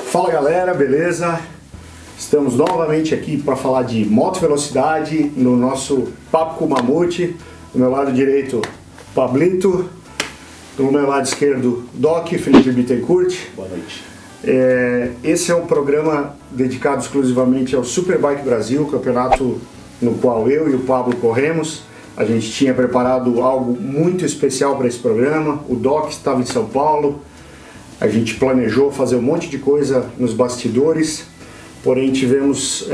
Fala galera, beleza? Estamos novamente aqui para falar de moto velocidade no nosso Papo com Mamute. Do meu lado direito, Pablito. Do meu lado esquerdo, Doc, Felipe Bittencourt. Boa noite. Esse é um programa dedicado exclusivamente ao Superbike Brasil, campeonato no qual eu e o Pablo corremos. A gente tinha preparado algo muito especial para esse programa. O Doc estava em São Paulo. A gente planejou fazer um monte de coisa nos bastidores, porém tivemos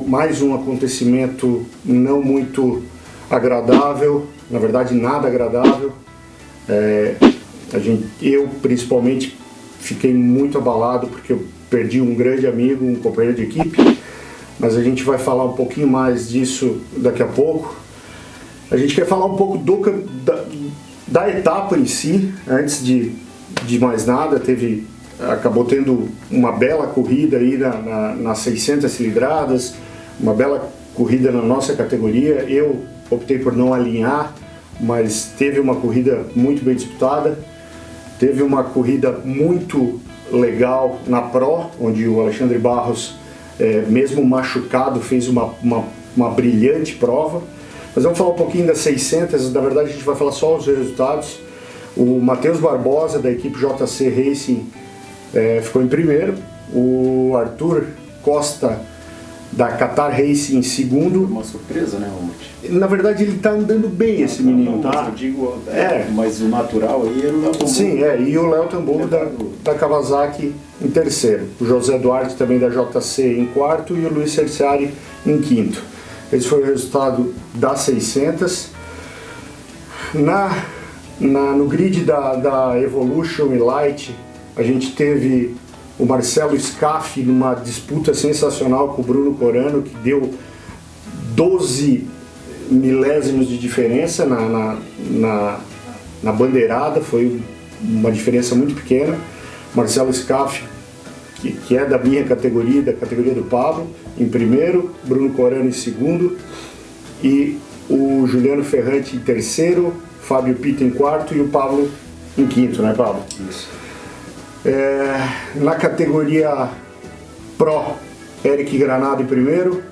mais um acontecimento não muito agradável, na verdade nada agradável. Eu principalmente fiquei muito abalado porque eu perdi um grande amigo, um companheiro de equipe, mas a gente vai falar um pouquinho mais disso daqui a pouco. A gente quer falar um pouco da etapa em si, antes de mais nada. Acabou tendo uma bela corrida aí nas 600 cilindradas, uma bela corrida na nossa categoria. Eu optei por não alinhar, mas teve uma corrida muito bem disputada. Teve uma corrida muito legal na Pro, onde o Alexandre Barros, mesmo machucado, fez uma brilhante prova. Mas vamos falar um pouquinho das 600, na verdade a gente vai falar só os resultados. O Matheus Barbosa, da equipe JC Racing, ficou em primeiro. O Arthur Costa, da Qatar Racing, em segundo. Uma surpresa, né, Romute? Na verdade ele tá andando bem, esse menino, tá? Eu digo, mas o natural aí era o Léo Tambu. Sim, e o Léo Tambu da Kawasaki em terceiro. O José Duarte, também da JC, em quarto. E o Luiz Cerciari em quinto. Esse foi o resultado das 600. No grid da Evolution e Light, a gente teve o Marcelo Scaff numa disputa sensacional com o Bruno Corano, que deu 12 milésimos de diferença na bandeirada. Foi uma diferença muito pequena. Marcelo Scaff, que é da minha categoria, da categoria do Pablo, em primeiro, Bruno Corano em segundo, e o Juliano Ferrante em terceiro, Fábio Pita em quarto e o Pablo em quinto, né, Pablo? Isso. Na categoria Pro, Eric Granado em primeiro.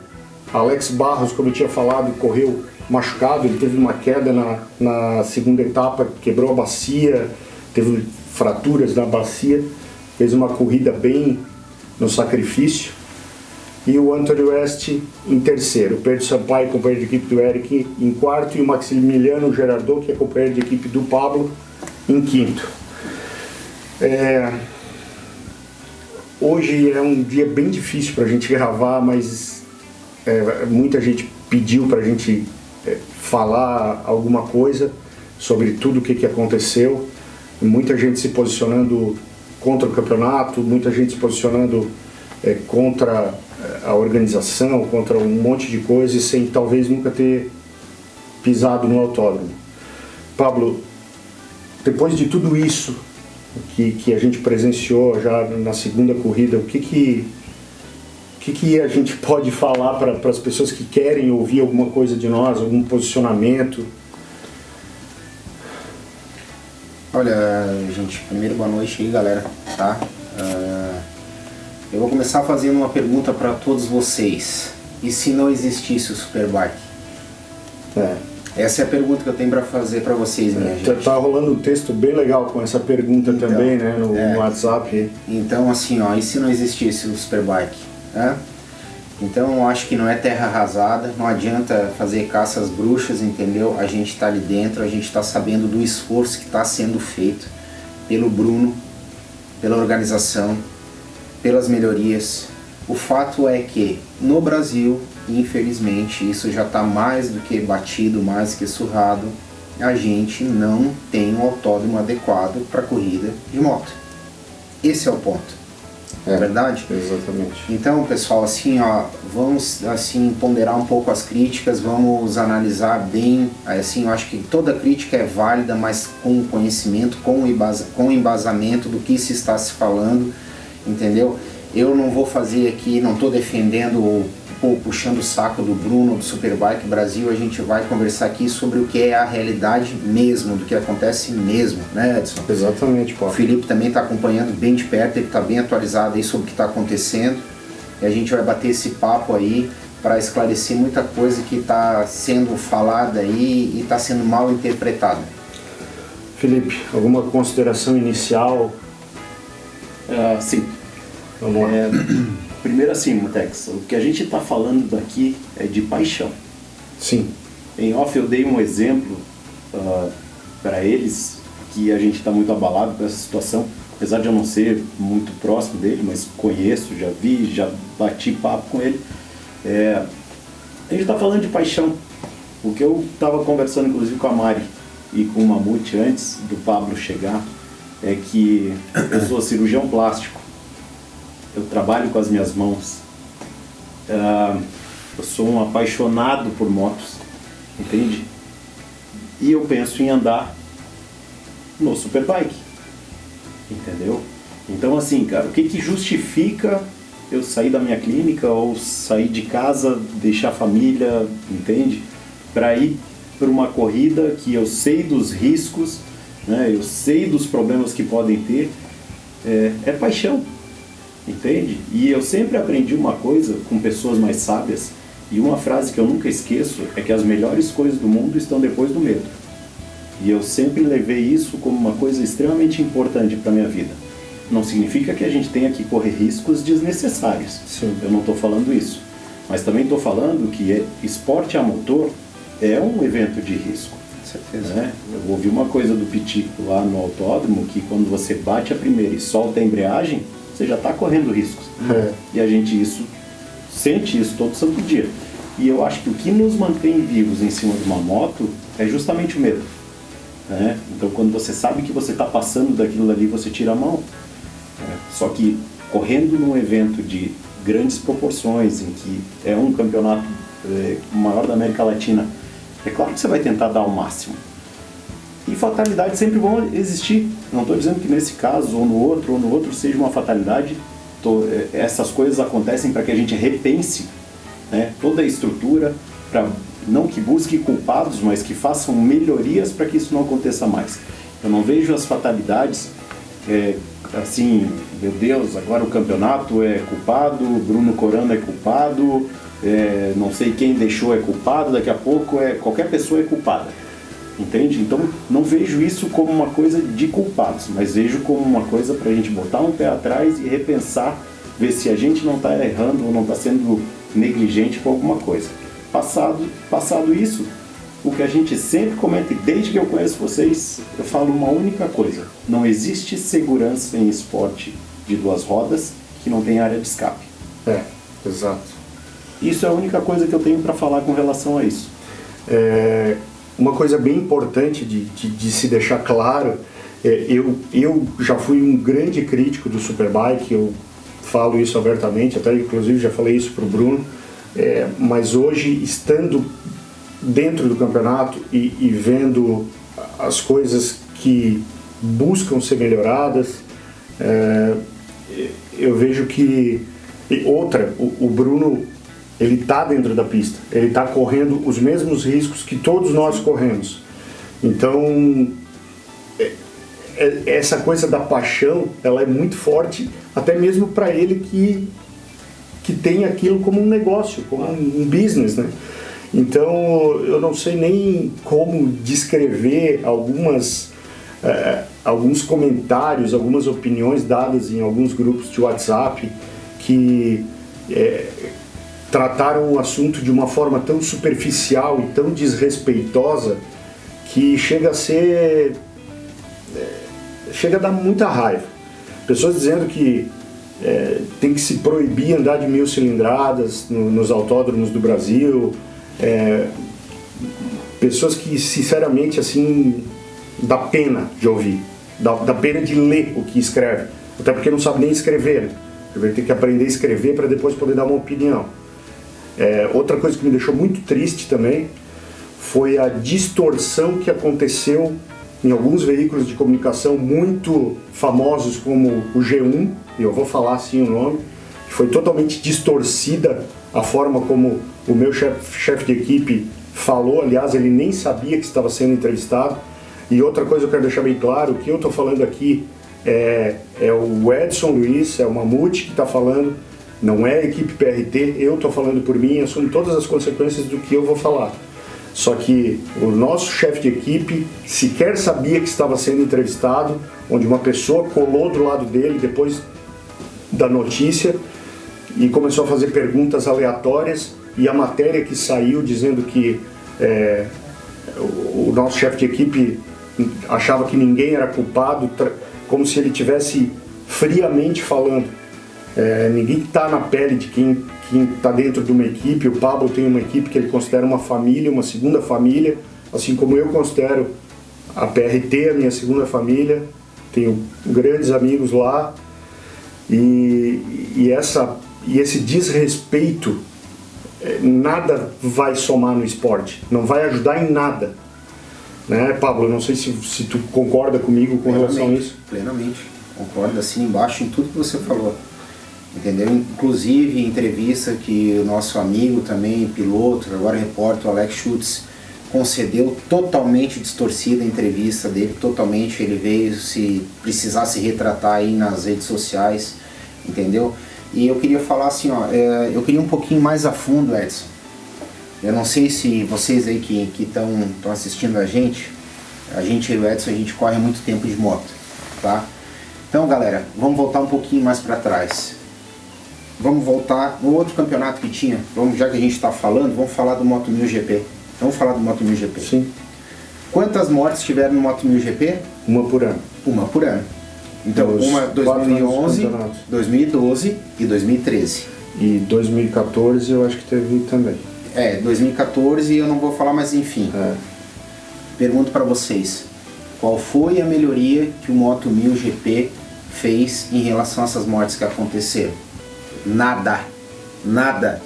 Alex Barros, como eu tinha falado, correu machucado. Ele teve uma queda na segunda etapa, quebrou a bacia, teve fraturas na bacia, fez uma corrida bem no sacrifício. E o Anthony West em terceiro. O Pedro Sampaio, companheiro de equipe do Eric, em quarto. E o Maximiliano Gerardot, que é companheiro de equipe do Pablo, em quinto. Hoje é um dia bem difícil para a gente gravar, mas muita gente pediu para a gente falar alguma coisa sobre tudo o que aconteceu. Muita gente se posicionando contra o campeonato, muita gente se posicionando contra a organização, contra um monte de coisas, sem talvez nunca ter pisado no autódromo. Pablo, depois de tudo isso que a gente presenciou já na segunda corrida, o que a gente pode falar para as pessoas que querem ouvir alguma coisa de nós, algum posicionamento? Olha, gente, primeiro boa noite aí, galera, tá? Eu vou começar fazendo uma pergunta para todos vocês. E se não existisse o Superbike? Essa é a pergunta que eu tenho para fazer para vocês, minha gente. Tá rolando um texto bem legal com essa pergunta então, também, né, no WhatsApp. Então, assim, e se não existisse o Superbike? Então, eu acho que não é terra arrasada, não adianta fazer caça às bruxas, entendeu? A gente tá ali dentro, a gente tá sabendo do esforço que está sendo feito pelo Bruno, pela organização, pelas melhorias. O fato é que no Brasil, infelizmente, isso já está mais do que batido, mais que surrado, a gente não tem um autódromo adequado para corrida de moto. Esse é o ponto. É verdade? Exatamente. Então, pessoal, assim, vamos assim ponderar um pouco as críticas, vamos analisar bem. Assim, eu acho que toda crítica é válida, mas com conhecimento, com embasamento do que se está se falando, entendeu? Eu não vou fazer aqui, não estou defendendo ou puxando o saco do Bruno, do Superbike Brasil. A gente vai conversar aqui sobre o que é a realidade mesmo, do que acontece mesmo, né, Edson? Exatamente, Paulo. O Felipe também está acompanhando bem de perto, ele está bem atualizado aí sobre o que está acontecendo. E a gente vai bater esse papo aí para esclarecer muita coisa que está sendo falada aí e está sendo mal interpretada. Felipe, alguma consideração inicial? Sim. Vamos lá. Primeiro assim, Mutex, o que a gente está falando daqui é de paixão. Sim. Em off eu dei um exemplo para eles, que a gente está muito abalado com essa situação, apesar de eu não ser muito próximo dele, mas conheço, já vi, já bati papo com ele. A gente está falando de paixão. O que eu estava conversando inclusive com a Mari e com o Mamute antes do Pablo chegar, é que eu sou cirurgião plástico. Eu trabalho com as minhas mãos. Eu sou um apaixonado por motos, entende? E eu penso em andar no Superbike, entendeu? Então assim, cara, o que justifica eu sair da minha clínica ou sair de casa, deixar a família, entende? Para ir para uma corrida que eu sei dos riscos, né? Eu sei dos problemas que podem ter, é paixão. Entende? E eu sempre aprendi uma coisa com pessoas mais sábias, e uma frase que eu nunca esqueço é que as melhores coisas do mundo estão depois do medo. E eu sempre levei isso como uma coisa extremamente importante para a minha vida. Não significa que a gente tenha que correr riscos desnecessários. Sim. Eu não estou falando isso. Mas também estou falando que esporte a motor é um evento de risco. Com certeza. Né? Eu ouvi uma coisa do Pitico lá no autódromo, que quando você bate a primeira e solta a embreagem, você já está correndo riscos. E a gente sente isso todo santo dia. E eu acho que o que nos mantém vivos em cima de uma moto é justamente o medo. Né? Então quando você sabe que você está passando daquilo ali, você tira a mão. Só que correndo num evento de grandes proporções, em que é um campeonato maior da América Latina, é claro que você vai tentar dar o máximo. E fatalidades sempre vão existir. Não estou dizendo que nesse caso, ou no outro, seja uma fatalidade. Essas coisas acontecem para que a gente repense, né, toda a estrutura, para não que busque culpados, mas que façam melhorias para que isso não aconteça mais. Eu não vejo as fatalidades assim, meu Deus, agora o campeonato é culpado, Bruno Coranda é culpado, não sei quem deixou é culpado, daqui a pouco qualquer pessoa é culpada. Entende? Então não vejo isso como uma coisa de culpados, mas vejo como uma coisa para a gente botar um pé atrás e repensar, ver se a gente não está errando ou não está sendo negligente com alguma coisa. Passado isso, o que a gente sempre comenta, e desde que eu conheço vocês, eu falo uma única coisa: não existe segurança em esporte de duas rodas que não tem área de escape. Exato. Isso é a única coisa que eu tenho para falar com relação a isso. Uma coisa bem importante de se deixar claro, eu já fui um grande crítico do Superbike, eu falo isso abertamente, até inclusive já falei isso para o Bruno, mas hoje, estando dentro do campeonato e vendo as coisas que buscam ser melhoradas, eu vejo que... o Bruno, ele está dentro da pista, ele está correndo os mesmos riscos que todos nós corremos. Então, essa coisa da paixão, ela é muito forte, até mesmo para ele que tem aquilo como um negócio, como um business, né? Então, eu não sei nem como descrever alguns comentários, algumas opiniões dadas em alguns grupos de WhatsApp que trataram o assunto de uma forma tão superficial e tão desrespeitosa que chega a dar muita raiva. Pessoas dizendo que tem que se proibir andar de 1000 cilindradas nos autódromos do Brasil, pessoas que sinceramente assim dá pena de ouvir, dá pena de ler o que escreve, até porque não sabe nem escrever, né? Vai ter que aprender a escrever para depois poder dar uma opinião. Outra coisa que me deixou muito triste também foi a distorção que aconteceu em alguns veículos de comunicação muito famosos como o G1, e eu vou falar assim o nome, foi totalmente distorcida a forma como o meu chefe de equipe falou. Aliás, ele nem sabia que estava sendo entrevistado. E outra coisa eu quero deixar bem claro, o que eu estou falando aqui é o Edson Luiz, é o Mamute que está falando, não é a equipe PRT, eu estou falando por mim, assumo todas as consequências do que eu vou falar. Só que o nosso chefe de equipe sequer sabia que estava sendo entrevistado, onde uma pessoa colou do lado dele depois da notícia e começou a fazer perguntas aleatórias, e a matéria que saiu dizendo que o nosso chefe de equipe achava que ninguém era culpado, como se ele tivesse friamente falando. Ninguém está na pele de quem está dentro de uma equipe. O Pablo tem uma equipe que ele considera uma família, uma segunda família, assim como eu considero a PRT a minha segunda família. Tenho grandes amigos lá, e esse desrespeito nada vai somar no esporte, não vai ajudar em nada, né, Pablo? Eu não sei se tu concorda comigo com relação a isso. Plenamente, concordo, assim embaixo em tudo que você falou, entendeu? Inclusive em entrevista que o nosso amigo também, piloto, agora repórter, o Alex Schutz, concedeu, totalmente distorcida a entrevista dele, totalmente. Ele veio se precisar se retratar aí nas redes sociais, entendeu? E eu queria falar assim, ó, eu queria um pouquinho mais a fundo, Edson. Eu não sei se vocês aí que estão assistindo a gente e o Edson, a gente corre muito tempo de moto, tá? Então, galera, vamos voltar um pouquinho mais para trás. Vamos voltar no outro campeonato que tinha. Já que a gente está falando, vamos falar do Moto 1000 GP. Vamos falar do Moto 1000 GP. Sim. Quantas mortes tiveram no Moto 1000 GP? Uma por ano. Uma por ano. Então, uma 2011, 2012 e 2013. E 2014 eu acho que teve também. 2014 eu não vou falar, mas enfim. Pergunto para vocês, qual foi a melhoria que o Moto 1000 GP fez em relação a essas mortes que aconteceram? Nada. Nada.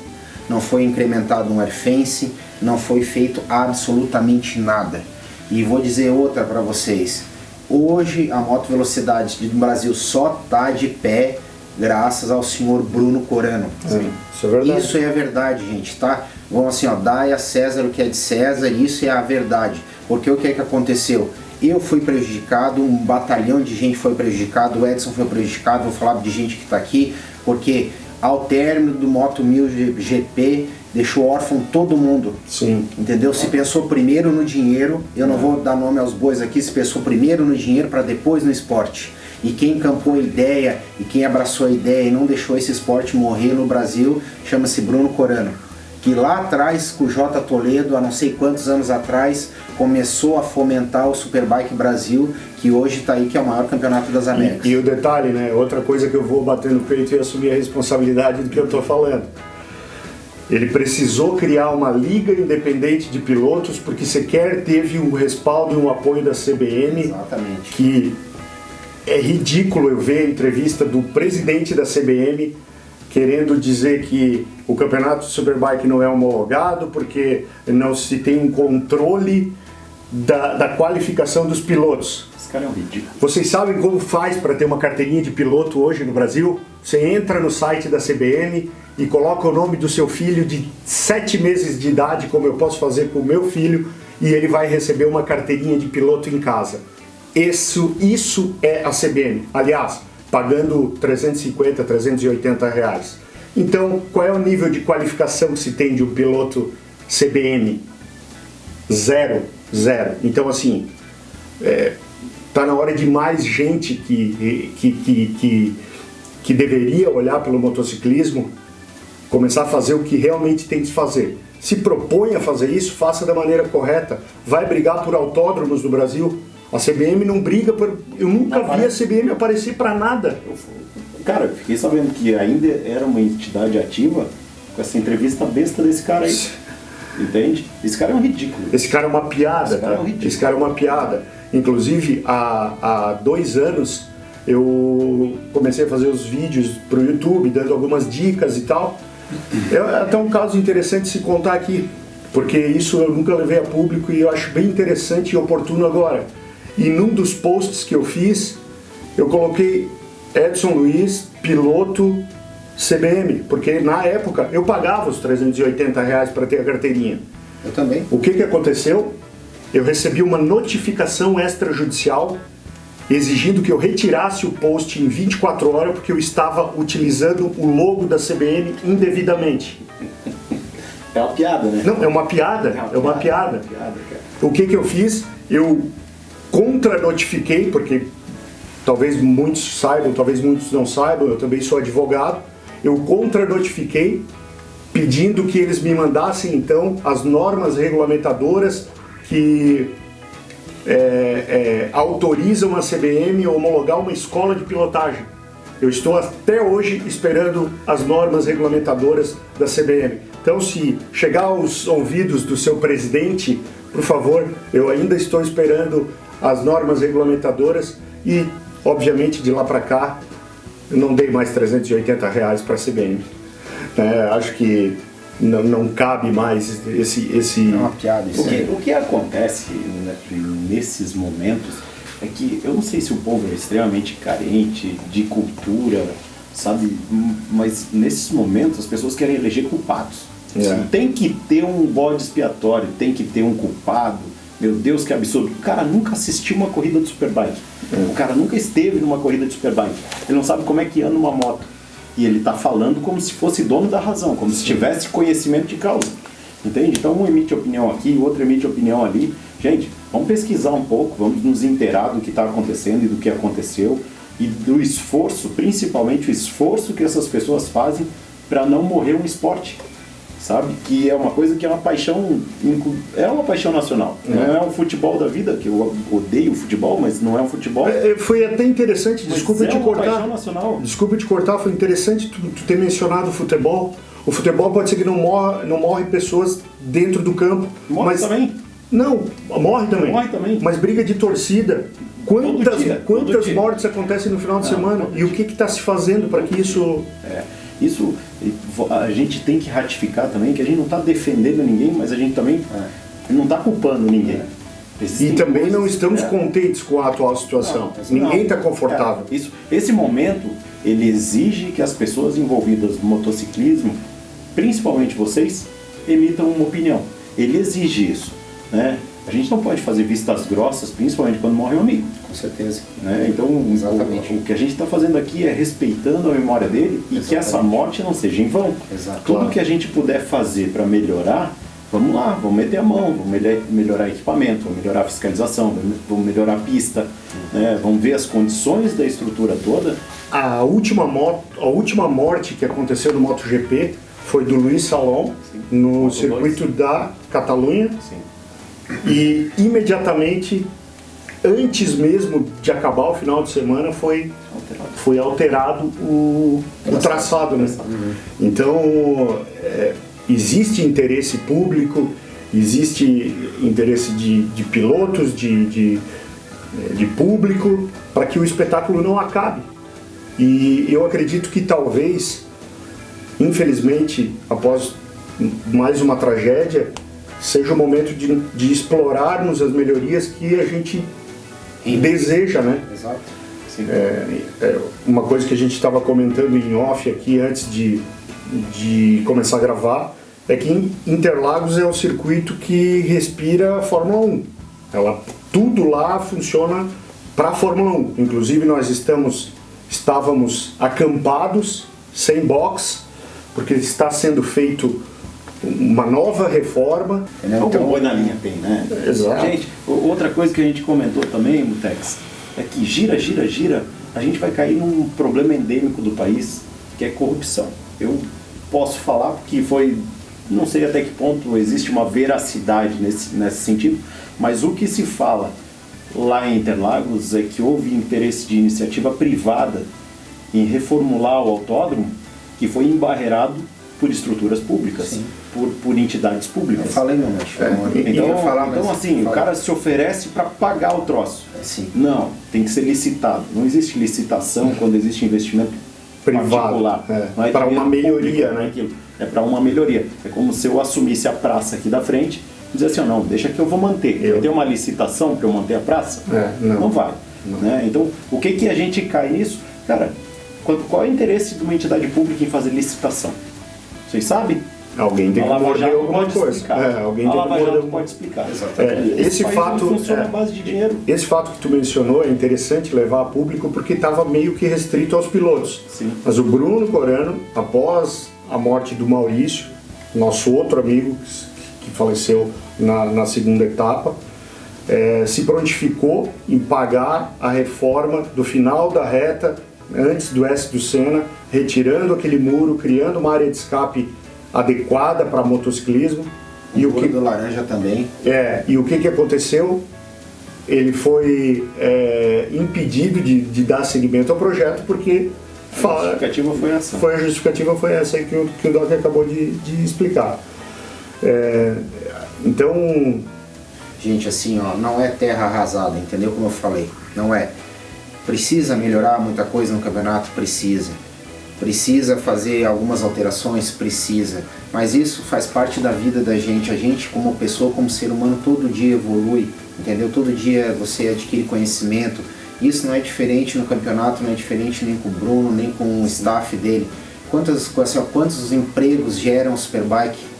Não foi incrementado um airfence, não foi feito absolutamente nada. E vou dizer outra para vocês. Hoje a moto velocidade do Brasil só está de pé graças ao senhor Bruno Corano. Sim, isso é verdade. Isso é a verdade, gente, tá? Vamos assim, ó, dai a César o que é de César, isso é a verdade. Porque o que é que aconteceu? Eu fui prejudicado, um batalhão de gente foi prejudicado, o Edson foi prejudicado, vou falar de gente que está aqui, porque ao término do Moto 1000 GP, deixou órfão todo mundo. Sim. Entendeu? Se pensou primeiro no dinheiro, eu não vou dar nome aos bois aqui, se pensou primeiro no dinheiro para depois no esporte. E quem encampou a ideia e quem abraçou a ideia e não deixou esse esporte morrer no Brasil, chama-se Bruno Corano. Que lá atrás, com o J. Toledo, há não sei quantos anos atrás, começou a fomentar o Superbike Brasil, que hoje está aí, que é o maior campeonato das Américas. E o detalhe, né? Outra coisa que eu vou bater no peito e assumir a responsabilidade do que eu estou falando. Ele precisou criar uma liga independente de pilotos porque sequer teve o respaldo e o apoio da CBM. Exatamente. Que é ridículo eu ver a entrevista do presidente da CBM querendo dizer que o campeonato de Superbike não é homologado porque não se tem um controle da qualificação dos pilotos. Esse cara é um ridículo. Vocês sabem como faz para ter uma carteirinha de piloto hoje no Brasil? Você entra no site da CBM e coloca o nome do seu filho de 7 meses de idade, como eu posso fazer com o meu filho, e ele vai receber uma carteirinha de piloto em casa. Isso é a CBM. Aliás, pagando 350, 380 reais. Então, qual é o nível de qualificação que se tem de um piloto CBM? Zero. Então, assim, tá na hora de mais gente que deveria olhar pelo motociclismo começar a fazer o que realmente tem que fazer. Se propõe a fazer isso, faça da maneira correta. Vai brigar por autódromos no Brasil. A CBM não briga por... Eu nunca vi a CBM aparecer para nada. Cara, eu fiquei sabendo que ainda era uma entidade ativa com essa entrevista besta desse cara aí. Entende? Esse cara é um ridículo. Esse cara é uma piada, tá? Esse cara é uma piada. Inclusive, há 2 anos, eu comecei a fazer os vídeos pro YouTube, dando algumas dicas e tal. É até um caso interessante se contar aqui, porque isso eu nunca levei a público e eu acho bem interessante e oportuno agora. E num dos posts que eu fiz, eu coloquei Edson Luiz, piloto CBM, porque na época eu pagava os R$380 para ter a carteirinha. Eu também. O que aconteceu? Eu recebi uma notificação extrajudicial exigindo que eu retirasse o post em 24 horas porque eu estava utilizando o logo da CBM indevidamente. É uma piada, né? Não, é uma piada. É uma piada. O que eu fiz? Eu contra-notifiquei, porque talvez muitos saibam, talvez muitos não saibam, eu também sou advogado. Eu contra-notifiquei, pedindo que eles me mandassem, então, as normas regulamentadoras que autorizam a CBM a homologar uma escola de pilotagem. Eu estou até hoje esperando as normas regulamentadoras da CBM. Então, se chegar aos ouvidos do seu presidente, por favor, eu ainda estou esperando as normas regulamentadoras e, obviamente, de lá para cá, eu não dei mais R$380 para a CBM. Acho que não cabe mais esse... É uma piada isso. O que acontece nesses momentos é que eu não sei se o povo é extremamente carente de cultura, sabe? Mas nesses momentos as pessoas querem eleger culpados. Tem que ter um bode expiatório, tem que ter um culpado. Meu Deus, que absurdo. O cara nunca assistiu uma corrida de Superbike. O cara nunca esteve numa corrida de Superbike. Ele não sabe como é que anda uma moto. E ele está falando como se fosse dono da razão, como se tivesse conhecimento de causa. Entende? Então um emite opinião aqui, o outro emite opinião ali. Gente, vamos pesquisar um pouco, vamos nos inteirar do que está acontecendo e do que aconteceu e do esforço, principalmente o esforço que essas pessoas fazem para não morrer um esporte. Sabe? Que é uma coisa que é uma paixão nacional. Não é um futebol da vida, que eu odeio o futebol, mas não é um futebol. Foi até interessante, desculpa te cortar. Paixão nacional. Desculpa te cortar, foi interessante tu ter mencionado o futebol. O futebol pode ser que não morre pessoas dentro do campo. Morre também. Não, morre também. Morre também. Mas briga de torcida. Quantas dia. mortes acontecem no final de semana? E o que está se fazendo para que isso... Isso a gente tem que ratificar também, que a gente não está defendendo ninguém, mas a gente também não está culpando ninguém. E também não estamos contentes com a atual situação. Ninguém está confortável. Esse momento, ele exige que as pessoas envolvidas no motociclismo, principalmente vocês, emitam uma opinião. Ele exige isso, né? A gente não pode fazer vistas grossas, principalmente quando morre um amigo. Com certeza. Né? Então, o que a gente está fazendo aqui é respeitando a memória dele e que essa morte não seja em vão. Tudo que a gente puder fazer para melhorar, vamos lá, vamos meter a mão, vamos melhorar equipamento, vamos melhorar a fiscalização, vamos melhorar a pista, né? Vamos ver as condições da estrutura toda. A última morte que aconteceu no MotoGP foi do Luiz Salom, no circuito da Catalunha. Sim. E imediatamente, antes mesmo de acabar o final de semana, foi alterado o traçado, né? Então, existe interesse público, existe interesse de pilotos, de público, para que o espetáculo não acabe. E eu acredito que talvez, infelizmente, após mais uma tragédia, seja o momento de explorarmos as melhorias que a gente deseja, né? Exato. Sim. Uma coisa que a gente estava comentando em off aqui antes de começar a gravar é que Interlagos é o circuito que respira a Fórmula 1. Tudo lá funciona para a Fórmula 1. Inclusive nós estávamos acampados, sem box, porque está sendo feito uma nova reforma. Então, boi na linha tem, né? Exato. Gente, outra coisa que a gente comentou também, Mutex, é que gira, a gente vai cair num problema endêmico do país, que é corrupção. Eu posso falar porque não sei até que ponto existe uma veracidade nesse sentido, mas o que se fala lá em Interlagos é que houve interesse de iniciativa privada em reformular o autódromo, que foi embarreirado por estruturas públicas, por entidades públicas. Eu falei, meu Então, assim, o cara se oferece para pagar o troço. Não, tem que ser licitado. Não existe licitação quando existe investimento privado, particular. Para uma melhoria, né? É para uma melhoria. É como se eu assumisse a praça aqui da frente e dizer assim, não, deixa que eu vou manter. Vai ter uma licitação para eu manter a praça? Não vai. Né? Então, o que a gente cai nisso? Cara, Qual é o interesse de uma entidade pública em fazer licitação? Vocês sabem? Alguém tem que morder alguma coisa. Alguém tem que morder pode explicar. Esse fato funciona à base de dinheiro. Esse fato que tu mencionou é interessante levar a público porque estava meio que restrito aos pilotos. Sim. Mas o Bruno Corano, após a morte do Maurício, nosso outro amigo que faleceu na segunda etapa, se prontificou em pagar a reforma do final da reta, antes do S do Senna, retirando aquele muro, criando uma área de escape adequada para motociclismo. E o que do laranja também. E o que aconteceu? Ele foi impedido de dar seguimento ao projeto porque a justificativa foi essa. A justificativa foi essa aí que o Doc acabou de explicar. Então, gente, assim, ó, não é terra arrasada, entendeu? Como eu falei, não é. Precisa melhorar muita coisa no campeonato? Precisa fazer algumas alterações? Precisa. Mas isso faz parte da vida da gente. A gente, como pessoa, como ser humano, todo dia evolui, entendeu? Todo dia você adquire conhecimento. Isso não é diferente no campeonato, não é diferente nem com o Bruno, nem com o staff dele. Quantos empregos geram o Superbike?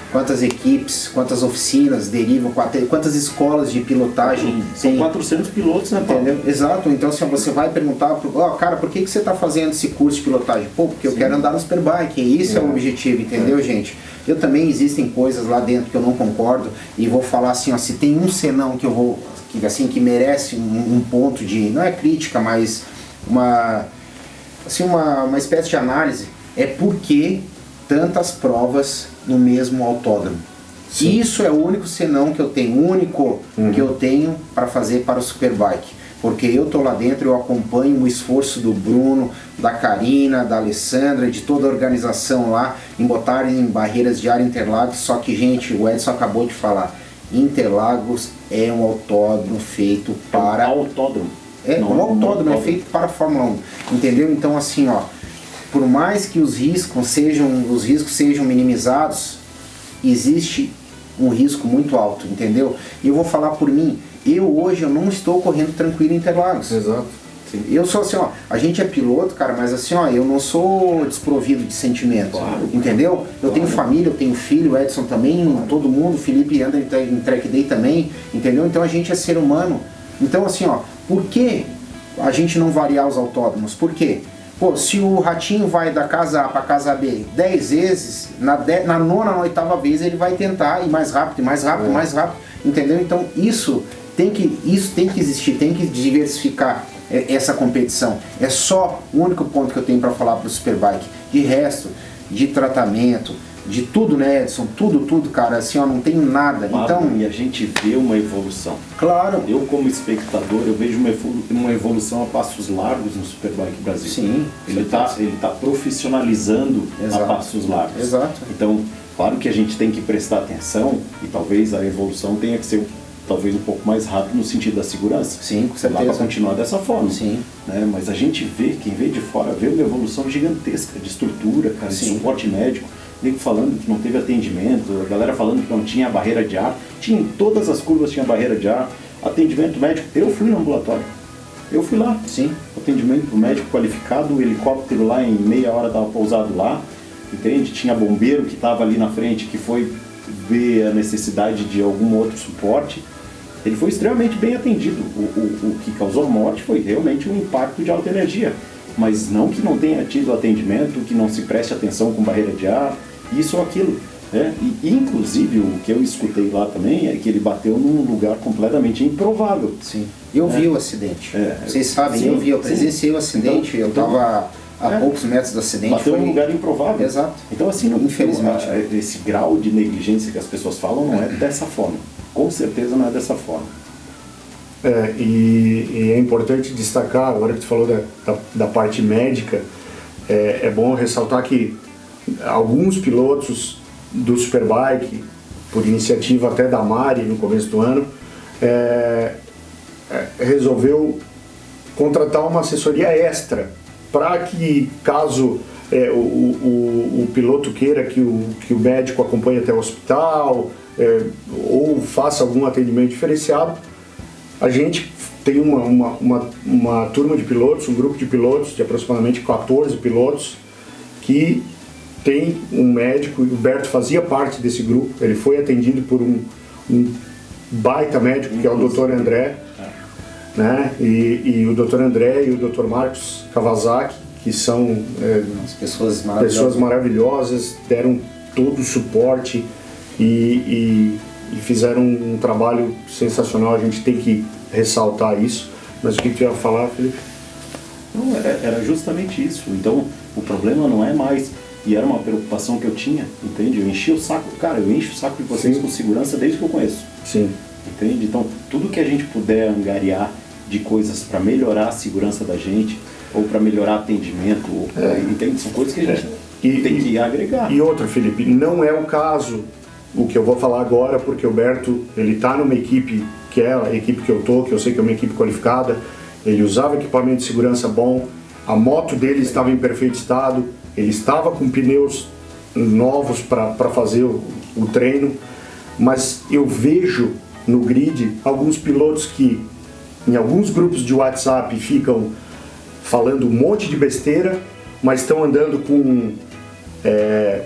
Quantas equipes, quantas oficinas derivam, quantas escolas de pilotagem são tem? 400 pilotos, né, Paulo? Entendeu? Exato, então se você vai perguntar, cara, por que você está fazendo esse curso de pilotagem? Pô, porque eu quero andar no Superbike, e isso é o objetivo, entendeu, gente? Eu também, existem coisas lá dentro que eu não concordo, e vou falar assim, ó, se tem um senão que eu vou, que merece um ponto de, não é crítica, mas uma espécie de análise, é por que tantas provas no mesmo autódromo. Sim. Isso é o único senão que eu tenho, que eu tenho para fazer para o Superbike. Porque eu tô lá dentro, eu acompanho o esforço do Bruno, da Karina, da Alessandra, de toda a organização lá, em botarem barreiras de ar em Interlagos. Só que, gente, o Edson acabou de falar, Interlagos é um autódromo feito para... autódromo. Um autódromo, é feito para a Fórmula 1. Entendeu? Então, assim, ó, por mais que os riscos sejam minimizados, existe um risco muito alto, entendeu? E eu vou falar por mim, hoje eu não estou correndo tranquilo em Interlagos. Exato. Sim. Eu sou assim, ó, a gente é piloto, cara, mas assim, ó, eu não sou desprovido de sentimentos, entendeu? Eu tenho família, eu tenho filho, o Edson também, todo mundo, o Felipe anda em track day também, entendeu? Então a gente é ser humano. Então assim, ó, por que a gente não variar os autódromos? Por quê? Pô, se o Ratinho vai da casa A para casa B 10 vezes, na nona, na oitava vez ele vai tentar ir mais rápido, mais rápido, entendeu? Então isso tem que existir, tem que diversificar essa competição. É só o único ponto que eu tenho para falar para o Superbike. De resto, de tratamento, de tudo, né, Edson? Tudo, cara, assim, ó, não tenho nada. Claro, então, e a gente vê uma evolução. Claro. Eu, como espectador, eu vejo uma evolução a passos largos no Superbike Brasil. Sim. Ele tá profissionalizando a passos largos. Exato. Então, claro que a gente tem que prestar atenção e talvez a evolução tenha que ser talvez um pouco mais rápido no sentido da segurança. Sim, com certeza. Dá para continuar dessa forma. Sim. Né? Mas a gente vê, quem vê de fora, vê uma evolução gigantesca de estrutura, cara, de suporte médico. Nego falando que não teve atendimento, a galera falando que não tinha barreira de ar. Tinha, em todas as curvas tinha barreira de ar. Atendimento médico, eu fui no ambulatório. Eu fui lá. Sim. Atendimento médico qualificado, o helicóptero lá em meia hora estava pousado lá. Entende? Tinha bombeiro que estava ali na frente, que foi ver a necessidade de algum outro suporte. Ele foi extremamente bem atendido. O que causou morte foi realmente um impacto de alta energia. Mas não que não tenha tido atendimento, que não se preste atenção com barreira de ar, isso ou aquilo. Né? E, inclusive, o que eu escutei lá também é que ele bateu num lugar completamente improvável. Sim. Eu vi o acidente. Vocês sabem, eu presenciei o acidente, eu estava a poucos metros do acidente. Bateu num lugar improvável. Exato. Então, assim, infelizmente, esse grau de negligência que as pessoas falam não é dessa forma. Com certeza não é dessa forma. E é importante destacar, agora que tu falou da parte médica, é bom ressaltar que alguns pilotos do Superbike, por iniciativa até da Mari no começo do ano, resolveu contratar uma assessoria extra para que, caso o piloto queira que o médico acompanhe até o hospital ou faça algum atendimento diferenciado, a gente tem uma turma de pilotos, um grupo de pilotos, de aproximadamente 14 pilotos, que tem um médico, e o Berto fazia parte desse grupo, ele foi atendido por um baita médico, que é o Dr. André, né? E o Dr. André e o Dr. Marcos Kawasaki, que são pessoas maravilhosas, deram todo o suporte e fizeram um trabalho sensacional. A gente tem que ressaltar isso. Mas o que tu ia falar, Felipe? Não, era justamente isso. Então, o problema não é mais... E era uma preocupação que eu tinha, entende? Eu enchi o saco... Cara, eu encho o saco de vocês com segurança desde que eu conheço. Sim. Entende? Então, tudo que a gente puder angariar de coisas para melhorar a segurança da gente, ou para melhorar atendimento, entende? São coisas que a gente tem que agregar. E outra, Felipe, não é o caso, o que eu vou falar agora, porque o Berto, ele está numa equipe, que é a equipe que eu tô, que eu sei que é uma equipe qualificada, ele usava equipamento de segurança bom, a moto dele estava em perfeito estado, ele estava com pneus novos para fazer o treino, mas eu vejo no grid alguns pilotos que em alguns grupos de WhatsApp ficam falando um monte de besteira, mas estão andando com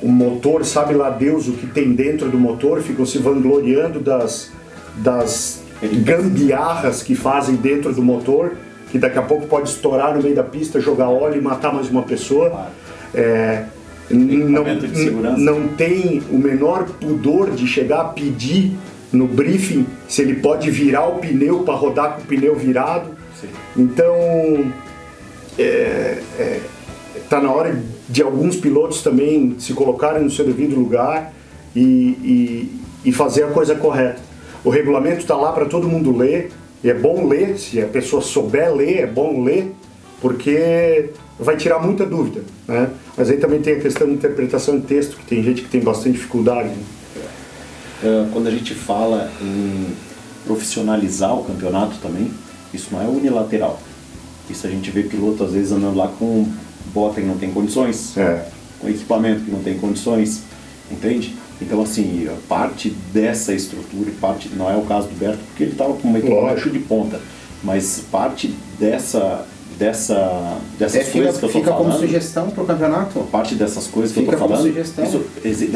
um motor, sabe lá Deus o que tem dentro do motor, ficam se vangloriando das gambiarras que fazem dentro do motor, que daqui a pouco pode estourar no meio da pista, jogar óleo e matar mais uma pessoa. Não tem o menor pudor de chegar a pedir no briefing se ele pode virar o pneu para rodar com o pneu virado. Sim. Então tá na hora de alguns pilotos também se colocarem no seu devido lugar e fazer a coisa correta. O regulamento está lá para todo mundo ler, e é bom ler, se a pessoa souber ler, é bom ler, porque vai tirar muita dúvida, né? Mas aí também tem a questão de interpretação de texto, que tem gente que tem bastante dificuldade, né? Quando a gente fala em profissionalizar o campeonato também, isso não é unilateral. Isso a gente vê piloto às vezes andando lá com bota que não tem condições, com equipamento que não tem condições, entende? Então assim, parte dessa estrutura, não é o caso do Berto, porque ele estava com uma equipamento de ponta, mas parte dessas coisas que eu estou falando... Fica como sugestão para o campeonato? Parte dessas coisas que eu estou falando,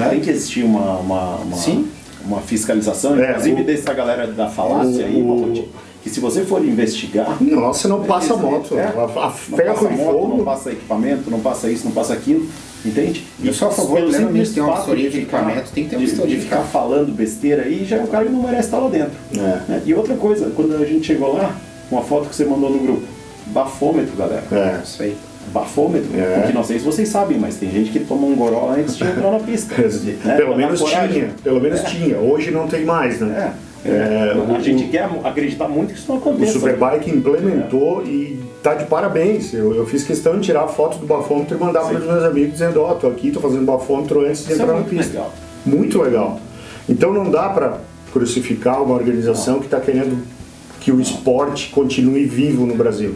tem que existir uma fiscalização, inclusive dessa galera da falácia aí, que se você for investigar... Nossa, não passa moto, a ferro e fogo... Não passa equipamento, não passa isso, não passa aquilo, entende? Eu sou a favor plenamente de ter uma vistoria de equipamento, tem que ter uma vistoria de ficar falando besteira aí, já o cara não merece estar lá dentro. Né? E outra coisa, quando a gente chegou lá, uma foto que você mandou no grupo, bafômetro, galera. Isso aí. Bafômetro, porque não sei se vocês sabem, mas tem gente que toma um goró antes de entrar na pista. Né? Pelo menos tinha, hoje não tem mais, né? A gente quer acreditar muito que isso não aconteça. O Superbike implementou e tá de parabéns. Eu fiz questão de tirar a foto do bafômetro e mandar para os meus amigos dizendo, tô aqui, tô fazendo bafômetro antes de entrar na pista. Legal. Muito legal. Então não dá para crucificar uma organização que está querendo que o esporte continue vivo no Brasil.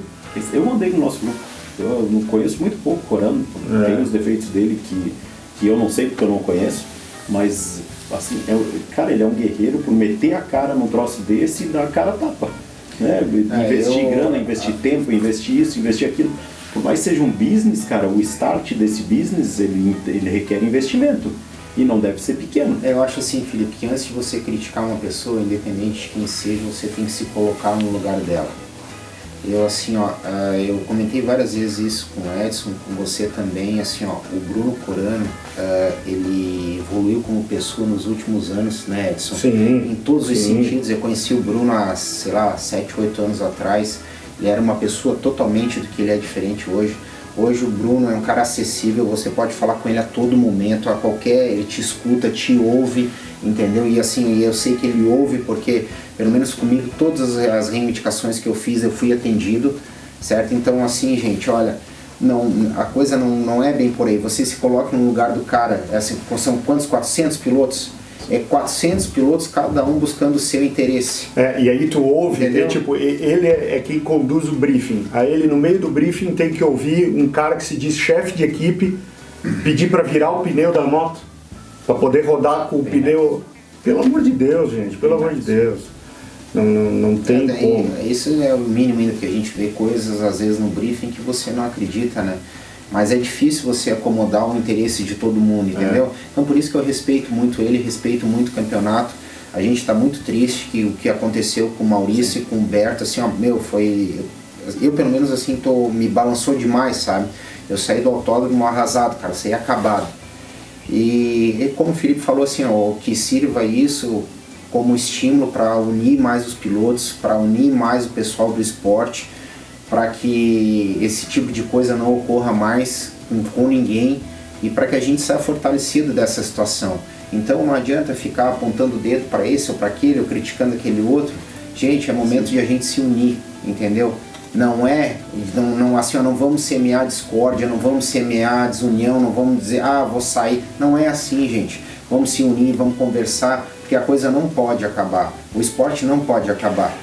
Eu mandei no nosso grupo. Eu não conheço muito pouco o Corano, tem os defeitos dele que eu não sei porque eu não conheço, mas assim, cara, ele é um guerreiro por meter a cara num troço desse e dar a cara a tapa. Né? Investir grana, investir tempo, investir isso, investir aquilo. Por mais que seja um business, cara, o start desse business, ele requer investimento. E não deve ser pequeno. Eu acho assim, Felipe, que antes de você criticar uma pessoa, independente de quem seja, você tem que se colocar no lugar dela. Eu comentei várias vezes isso com o Edson, com você também, o Bruno Corano, ele evoluiu como pessoa nos últimos anos, né, Edson? Sim. Em todos os sentidos. Eu conheci o Bruno há, 7, 8 anos atrás. Ele era uma pessoa totalmente do que ele é diferente hoje. Hoje o Bruno é um cara acessível, você pode falar com ele a todo momento, ele te escuta, te ouve, entendeu? E assim, eu sei que ele ouve porque, pelo menos comigo, todas as reivindicações que eu fiz, eu fui atendido, certo? Então assim, gente, olha, a coisa não é bem por aí, você se coloca no lugar do cara, são quantos? 400 pilotos? 400 pilotos, cada um buscando o seu interesse. E aí tu ouve, ele é quem conduz o briefing. Aí ele, no meio do briefing, tem que ouvir um cara que se diz chefe de equipe pedir para virar o pneu da moto, para poder rodar com o pneu. Pelo amor de Deus, gente, pelo amor de Deus. Não tem como. Isso é o mínimo ainda, que a gente vê coisas às vezes no briefing que você não acredita, né? Mas é difícil você acomodar o interesse de todo mundo, entendeu? Então por isso que eu respeito muito ele, respeito muito o campeonato. A gente está muito triste que o que aconteceu com o Maurício e com o Berto, assim, ó, foi... Eu pelo menos assim, me balançou demais, sabe? Eu saí do autódromo arrasado, cara, saí acabado. E como o Felipe falou assim, ó, que sirva isso como estímulo para unir mais os pilotos, para unir mais o pessoal do esporte, para que esse tipo de coisa não ocorra mais com ninguém e para que a gente saia fortalecido dessa situação. Então não adianta ficar apontando o dedo para esse ou para aquele, ou criticando aquele outro. Gente, é momento de a gente se unir, entendeu? Assim, não vamos semear discórdia, não vamos semear desunião, não vamos dizer, vou sair. Não é assim, gente. Vamos se unir, vamos conversar, porque a coisa não pode acabar. O esporte não pode acabar.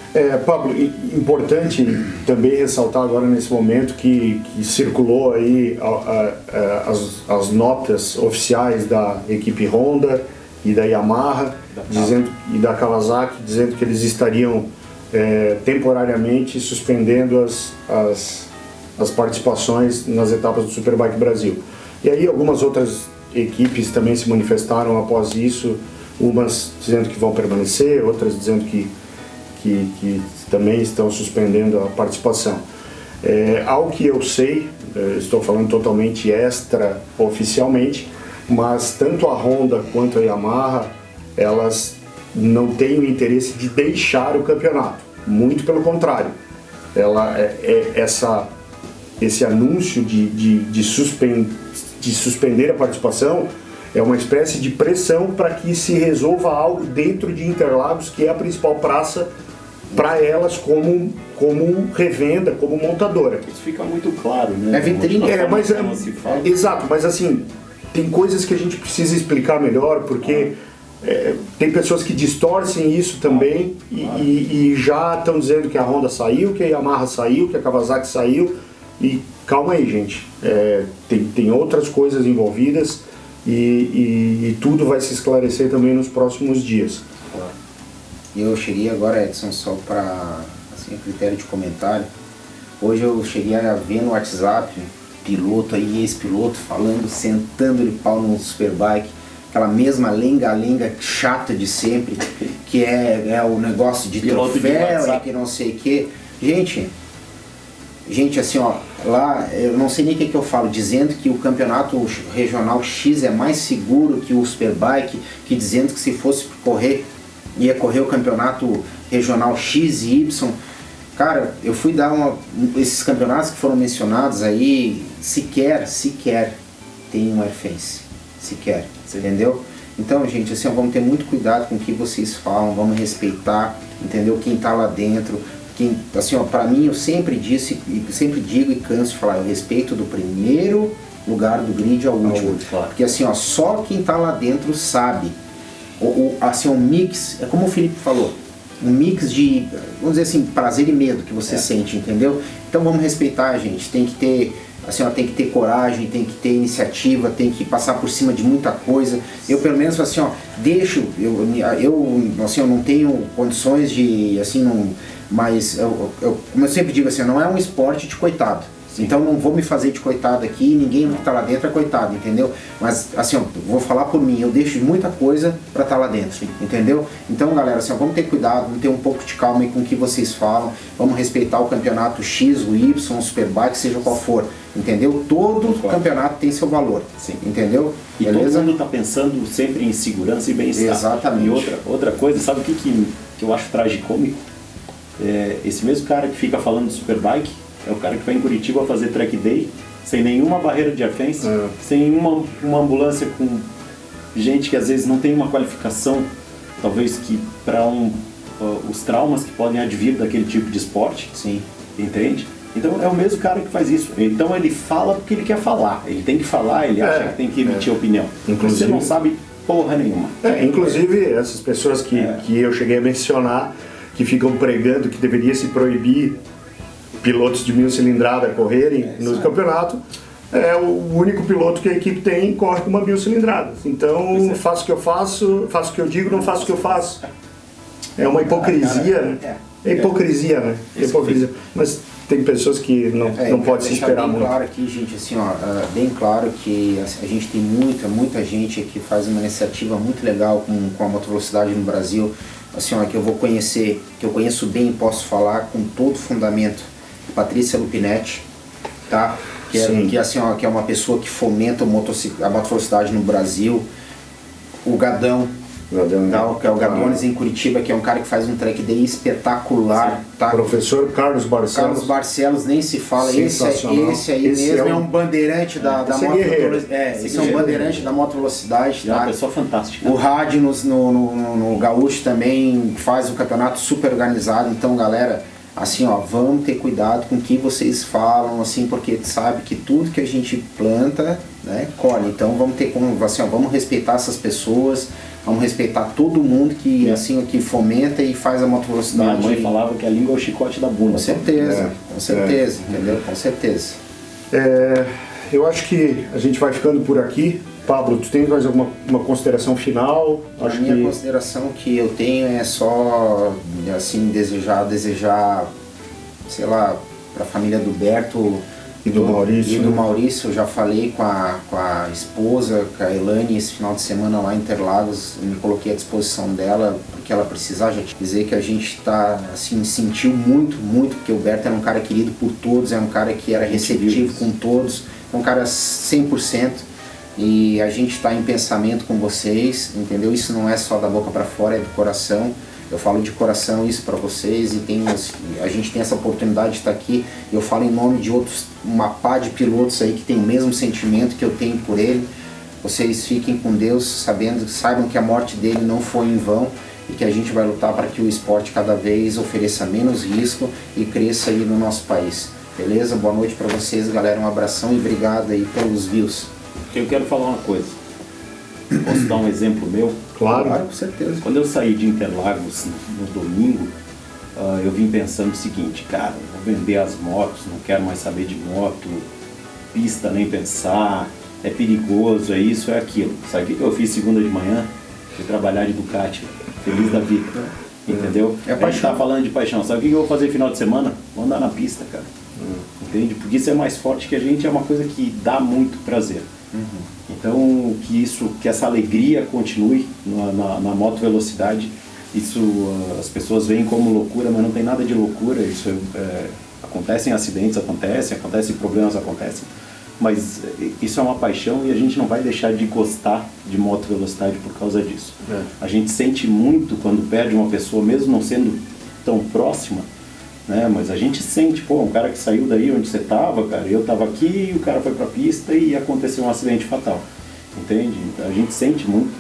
Pablo, importante também ressaltar agora nesse momento que circulou aí as notas oficiais da equipe Honda e da Yamaha e da Kawasaki, dizendo que eles estariam temporariamente suspendendo as participações nas etapas do Superbike Brasil. E aí algumas outras equipes também se manifestaram após isso, umas dizendo que vão permanecer, outras dizendo que também estão suspendendo a participação. Ao que eu sei, estou falando totalmente extra-oficialmente, mas tanto a Honda quanto a Yamaha, elas não têm o interesse de deixar o campeonato, muito pelo contrário. Esse anúncio de suspender a participação é uma espécie de pressão para que se resolva algo dentro de Interlagos, que é a principal praça para elas como revenda, como montadora. Isso fica muito claro, né? É vitrine. Exato, mas assim, tem coisas que a gente precisa explicar melhor, porque tem pessoas que distorcem isso também e já estão dizendo que a Honda saiu, que a Yamaha saiu, que a Kawasaki saiu. E calma aí, gente, tem outras coisas envolvidas e tudo vai se esclarecer também nos próximos dias. Eu cheguei agora, Edson, só para assim, a critério de comentário. Hoje eu cheguei a ver no WhatsApp piloto aí, ex-piloto falando, sentando-lhe pau no Superbike, aquela mesma lenga-lenga chata de sempre, que é o negócio de troféu e que não sei o que. Gente, assim, ó, lá, eu não sei nem o que eu falo, dizendo que o campeonato regional X é mais seguro que o Superbike, que dizendo que se fosse ia correr o campeonato regional X e Y. Cara, eu fui dar esses campeonatos que foram mencionados aí, sequer tem um airfence, sequer, entendeu? Então, gente, assim, ó, vamos ter muito cuidado com o que vocês falam, vamos respeitar, entendeu? Quem tá lá dentro. Assim, ó, pra mim, eu sempre disse, e sempre digo e canso de falar, eu respeito do primeiro lugar do grid ao último. Claro. Porque assim, ó, só quem tá lá dentro sabe. Assim, um mix, é como o Felipe falou, um mix de, vamos dizer assim, prazer e medo que você sente, entendeu? Então vamos respeitar, gente, tem que ter, assim, ó, tem que ter coragem, tem que ter iniciativa, tem que passar por cima de muita coisa. Eu pelo menos, assim, ó, assim, eu não tenho condições de, assim, não, mas como eu sempre digo, assim, não é um esporte de coitado. Então não vou me fazer de coitado aqui, ninguém que está lá dentro é coitado, entendeu? Mas assim, ó, vou falar por mim, eu deixo muita coisa para estar lá dentro, entendeu? Então galera, assim, ó, vamos ter cuidado, vamos ter um pouco de calma aí com o que vocês falam, vamos respeitar o campeonato X, o Y, o Superbike, seja qual for, entendeu? Todo campeonato tem seu valor, entendeu? E beleza? Todo mundo está pensando sempre em segurança e bem-estar. Exatamente. E outra coisa, sabe o que eu acho tragicômico? Esse mesmo cara que fica falando do Superbike é o cara que vai em Curitiba fazer track day sem nenhuma barreira de airfence, sem uma ambulância com gente que às vezes não tem uma qualificação, talvez que para os traumas que podem advir daquele tipo de esporte. Sim. Entende? Então é o mesmo cara que faz isso. Então ele fala porque ele quer falar. Ele tem que falar, ele acha que tem que emitir opinião. Inclusive, você não sabe porra nenhuma. Inclusive essas pessoas que eu cheguei a mencionar, que ficam pregando que deveria se proibir pilotos de 1000 cilindrada correrem no campeonato, o único piloto que a equipe tem corre com uma 1000 cilindrada. Então faço o que eu faço o que eu digo, não faço o que eu faço. É uma hipocrisia, né? É hipocrisia, né? Hipocrisia. Mas tem pessoas que não pode se esperar bem muito. Claro aqui, gente, assim, ó, bem claro que a gente tem muita gente que faz uma iniciativa muito legal com a motovelocidade no Brasil, assim, ó, que eu conheço bem e posso falar com todo fundamento. Patrícia Lupinetti, tá? Assim, ó, que é uma pessoa que fomenta a motovelocidade no Brasil. O Gadão, que é o Gadones em Curitiba, que é um cara que faz um track day espetacular. Tá? Professor Carlos Barcelos. Carlos Barcelos, nem se fala. Esse aí mesmo é um bandeirante da motovelocidade. Esse é um bandeirante da motovelocidade. É uma pessoa fantástica. O rádio no Gaúcho também faz um campeonato super organizado. Então, galera, assim, ó, vamos ter cuidado com o que vocês falam, assim, porque sabe que tudo que a gente planta, né, colhe. Então vamos ter como, assim, ó, vamos respeitar essas pessoas, vamos respeitar todo mundo que, assim, que fomenta e faz a motovelocidade. Minha mãe falava que a língua é o chicote da bunda. Com certeza, entendeu? Com certeza. Eu acho que a gente vai ficando por aqui. Pablo, tu tem mais alguma consideração final? A minha consideração que eu tenho é só, assim, desejar, sei lá, para a família do Berto e do Maurício. Eu já falei com a esposa, com a Elane, esse final de semana lá em Interlagos. Eu me coloquei à disposição dela, porque ela precisar. Já te dizer que a gente tá, assim, sentiu muito, porque o Berto era um cara querido por todos, é um cara que era receptivo com todos, é um cara 100%. E a gente está em pensamento com vocês, entendeu? Isso não é só da boca para fora, é do coração. Eu falo de coração isso para vocês e a gente tem essa oportunidade de estar aqui. Eu falo em nome de uma pá de pilotos aí que tem o mesmo sentimento que eu tenho por ele. Vocês fiquem com Deus, saibam que a morte dele não foi em vão e que a gente vai lutar para que o esporte cada vez ofereça menos risco e cresça aí no nosso país. Beleza? Boa noite para vocês, galera. Um abração e obrigado aí pelos views. Eu quero falar uma coisa. Posso dar um exemplo meu? Claro, com certeza. Quando eu saí de Interlagos no domingo, eu vim pensando o seguinte, cara, vou vender as motos, não quero mais saber de moto, pista nem pensar, é perigoso, é isso, é aquilo. Sabe o que eu fiz segunda de manhã? Fui trabalhar de Ducati, feliz da vida, entendeu? É a gente tá falando de paixão, sabe o que eu vou fazer no final de semana? Vou andar na pista, cara. Entende? Porque isso é mais forte que a gente, é uma coisa que dá muito prazer. Então que essa alegria continue na motovelocidade. Isso as pessoas veem como loucura, mas não tem nada de loucura. Isso acontecem acidentes, acontecem problemas, mas isso é uma paixão e a gente não vai deixar de gostar de motovelocidade por causa disso. A gente sente muito quando perde uma pessoa, mesmo não sendo tão próxima, né? Mas a gente sente, um cara que saiu daí onde você estava, cara, eu estava aqui, o cara foi para a pista e aconteceu um acidente fatal, entende? A gente sente muito,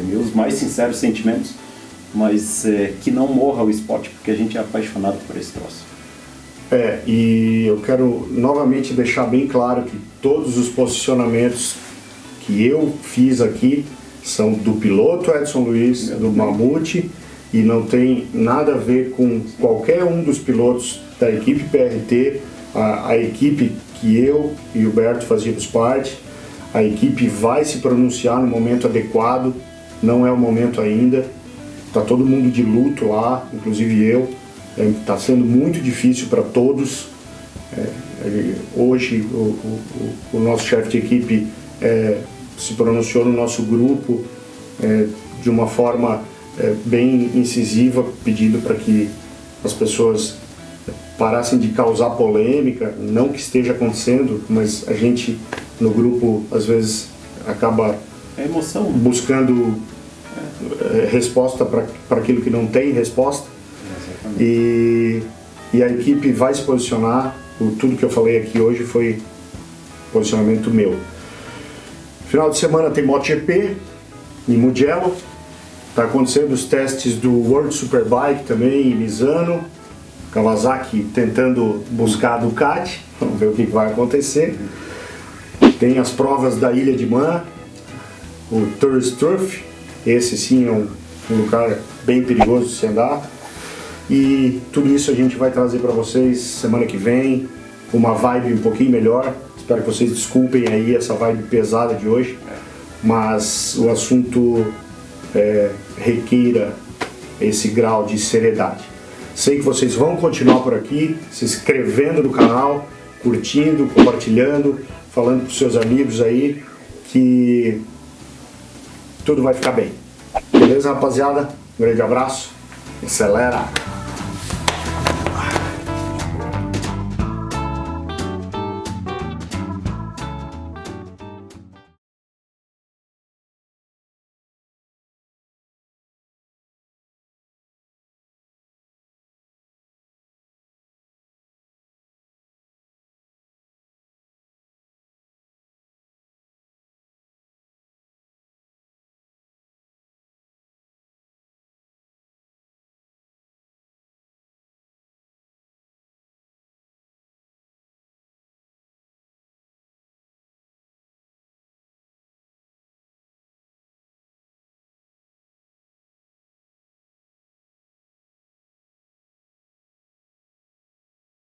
meus mais sinceros sentimentos, mas que não morra o esporte, porque a gente é apaixonado por esse troço. E eu quero novamente deixar bem claro que todos os posicionamentos que eu fiz aqui são do piloto Edson Luiz, do Mamute, e não tem nada a ver com qualquer um dos pilotos da equipe PRT, a equipe que eu e o Berto fazíamos parte. A equipe vai se pronunciar no momento adequado, não é o momento ainda, está todo mundo de luto lá, inclusive eu, está sendo muito difícil para todos. Hoje o nosso chefe de equipe se pronunciou no nosso grupo de uma forma bem incisiva, pedindo para que as pessoas parassem de causar polêmica, não que esteja acontecendo, mas a gente no grupo às vezes acaba emoção, buscando resposta para aquilo que não tem resposta. E a equipe vai se posicionar. Tudo que eu falei aqui hoje foi posicionamento meu. Final de semana tem MotoGP em Mugello. Está acontecendo os testes do World Superbike também em Misano. Kawasaki tentando buscar a Ducati. Vamos ver o que vai acontecer. Tem as provas da Ilha de Man, o Tourist Turf. Esse sim é um lugar bem perigoso de se andar. E tudo isso a gente vai trazer para vocês semana que vem, uma vibe um pouquinho melhor. Espero que vocês desculpem aí essa vibe pesada de hoje, mas o assunto requeira esse grau de seriedade. Sei que vocês vão continuar por aqui, se inscrevendo no canal, curtindo, compartilhando, falando para os seus amigos aí que tudo vai ficar bem. Beleza, rapaziada? Um grande abraço. Acelera!